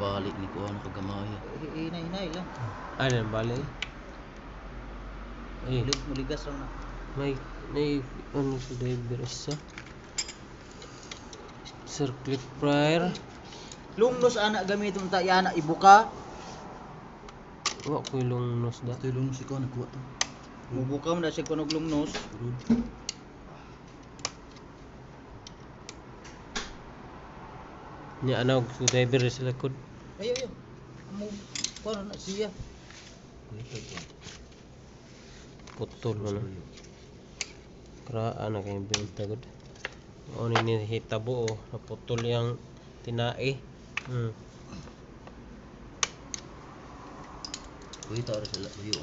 balik ni ko ano kagamay. Inay lang. Ano balik? Eh, Muligas lang na. may ano sa driver isa. Circuit prior. Lungnos anak gamiton ta yana ibuka. Wa ko ilong nos da. Tulong si ko nagkuha to. Mubuka mo na siya kunog lungnos. Nya ano sa driver sa likod. Ayo. Amo kuno na siya. Putol man. Kraan na kay benta gud. O ni hitabo o naputol yang tinae. Kuya ta ra sila kuya.